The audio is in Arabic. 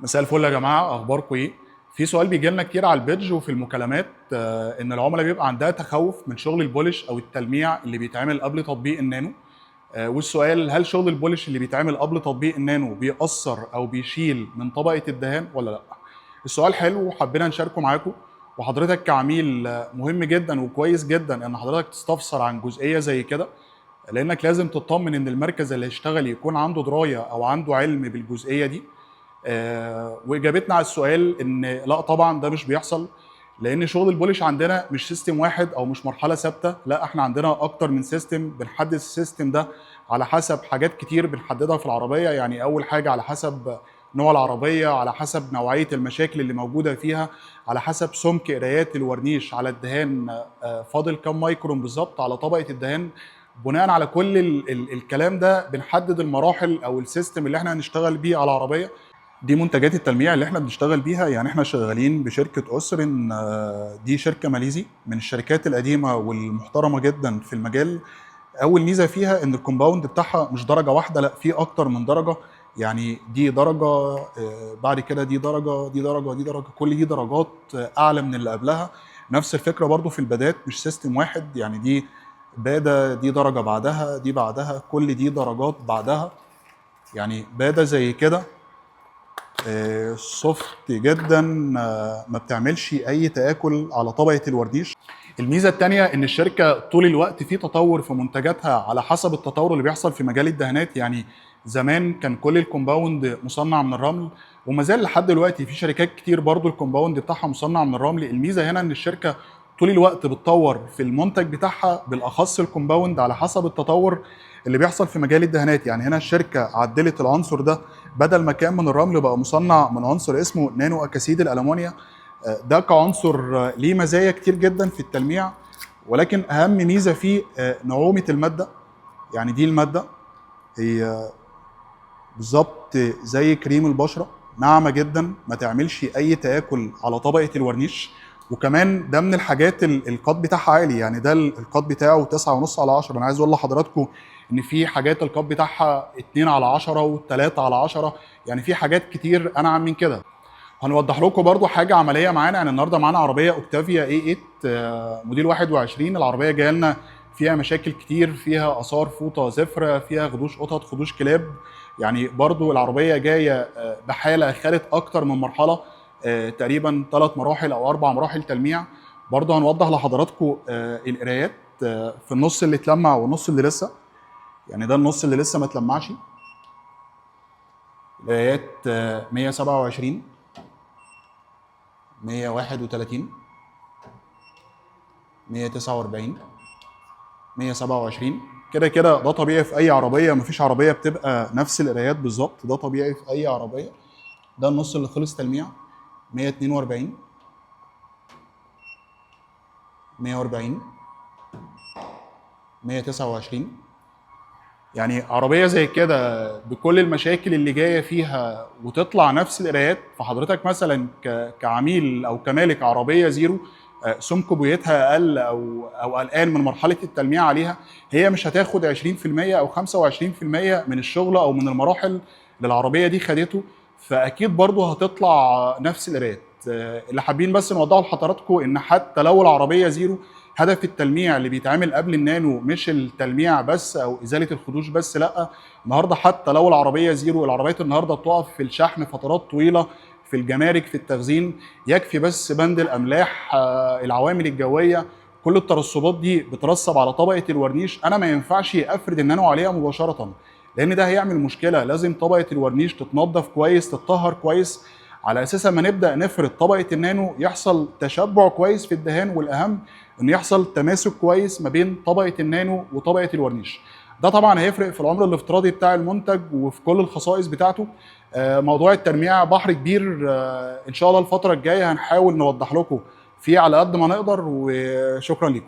مساء الفل يا جماعه، اخباركم ايه؟ في سؤال بيجي لنا كتير على البيدج وفي المكالمات، ان العملاء بيبقى عندها تخوف من شغل البولش او التلميع اللي بيتعمل قبل تطبيق النانو. والسؤال: هل شغل البولش اللي بيتعمل قبل تطبيق النانو بيأثر او بيشيل من طبقه الدهان ولا لا؟ السؤال حلو وحبينا نشاركه معاكم. وحضرتك كعميل مهم جدا وكويس جدا ان حضرتك تستفسر عن جزئيه زي كده، لانك لازم تطمن ان المركز اللي هيشتغل يكون عنده درايه او عنده علم بالجزئيه دي. واجابتنا على السؤال ان لا طبعا ده مش بيحصل، لان شغل البولش عندنا مش سيستم واحد او مش مرحله ثابته، لا احنا عندنا اكتر من سيستم. بنحدد السيستم ده على حسب حاجات كتير بنحددها في العربيه. يعني اول حاجه على حسب نوع العربيه، على حسب نوعيه المشاكل اللي موجوده فيها، على حسب سمك قرايات الورنيش على الدهان، فاضل كام مايكرون بالظبط على طبقه الدهان. بناء على كل الكلام ده بنحدد المراحل او السيستم اللي احنا هنشتغل بيه على العربيه. دي منتجات التلميع اللي احنا بنشتغل بيها. يعني احنا شغالين بشركة أسرن، دي شركة ماليزي من الشركات القديمة والمحترمة جدا في المجال. أول ميزة فيها إن الكومباوند بتاعها مش درجة واحدة، لا في أكتر من درجة. يعني دي درجة، بعد كده دي درجة، دي درجة، دي درجة، كل دي درجات أعلى من اللي قبلها. نفس الفكرة برضو في البادات، مش سيستم واحد. يعني دي بادة، دي درجة بعدها، دي بعدها، كل دي درجات بعدها. يعني بادة زي كده سوفت جدا، ما بتعملش اي تآكل على طبقة الورديش. الميزة التانية ان الشركة طول الوقت في تطور في منتجاتها على حسب التطور اللي بيحصل في مجال الدهانات. يعني زمان كان كل الكومباوند مصنع من الرمل، وما زال لحد دلوقتي في شركات كتير برضو الكومباوند بتاعها مصنع من الرمل. الميزة هنا ان الشركة طول الوقت بتطور في المنتج بتاعها، بالاخص الكومباوند، على حسب التطور اللي بيحصل في مجال الدهانات. يعني هنا الشركة عدلت العنصر ده، بدل ما كان من الرمل بقى مصنع من عنصر اسمه نانو اكاسيد الالومنيا. ده كعنصر ليه مزايا كتير جدا في التلميع، ولكن اهم ميزه فيه نعومه الماده. يعني دي الماده هي بالظبط زي كريم البشره، ناعمه جدا، ما تعملش اي تآكل على طبقه الورنيش. وكمان ده من الحاجات القط بتاعها عالي. يعني ده القط بتاعه 9.5 على 10. انا عايز اقول لحضراتكم ان في حاجات القط بتاعها 2 على 10 و3 على 10. يعني في حاجات كتير انعم من كده. هنوضح لكم برضو حاجه عمليه معانا. يعني النهارده معانا عربيه اوكتافيا اي 8 موديل 21. العربيه جايه لنا فيها مشاكل كتير، فيها اثار فوطه زفره، فيها خدوش قطط، خدوش كلاب. يعني برضو العربيه جايه بحاله خدت اكتر من مرحله، تقريبا 3 مراحل او 4 مراحل تلميع. برضو هنوضح لحضراتكم القرايات في النص اللي اتلمع والنص اللي لسه. يعني ده النص اللي لسه ما اتلمعش. القرايات 127، 131، 149، 127. كده كده ده طبيعي في اي عربيه، مفيش عربيه بتبقى نفس القرايات بالظبط، ده طبيعي في اي عربيه. ده النص اللي خلص تلميع. 142، 140، 129. يعني عربيه زي كده بكل المشاكل اللي جايه فيها وتطلع نفس القرايات، فحضرتك مثلا كعميل او كمالك عربيه زيرو، سمك بويتها اقل او قلقان من مرحله التلميع عليها، هي مش هتاخد 20% او 25% من الشغل او من المراحل اللي العربيه دي خدته. فاكيد برضو هتطلع نفس القرايات. اللي حابين بس نوضحه لحضراتكم ان حتى لو العربيه زيرو، هدف التلميع اللي بيتعمل قبل النانو مش التلميع بس او ازاله الخدوش بس، لا. النهارده حتى لو العربيه زيرو، العربيات النهارده بتقف في الشحن فترات طويله، في الجمارك، في التخزين. يكفي بس بند الاملاح، العوامل الجويه، كل الترسبات دي بترسب على طبقه الورنيش. انا ما ينفعش افرد النانو عليها مباشره، لان ده هيعمل مشكله. لازم طبقه الورنيش تتنضف كويس، تتطهر كويس، على اساس ما نبدا نفرد طبقه النانو يحصل تشبع كويس في الدهان، والاهم ان يحصل تماسك كويس ما بين طبقه النانو وطبقه الورنيش. ده طبعا هيفرق في العمر الافتراضي بتاع المنتج وفي كل الخصائص بتاعته. موضوع الترميع بحر كبير. ان شاء الله الفتره الجايه هنحاول نوضح لكم فيه على قد ما نقدر، وشكرا لكم.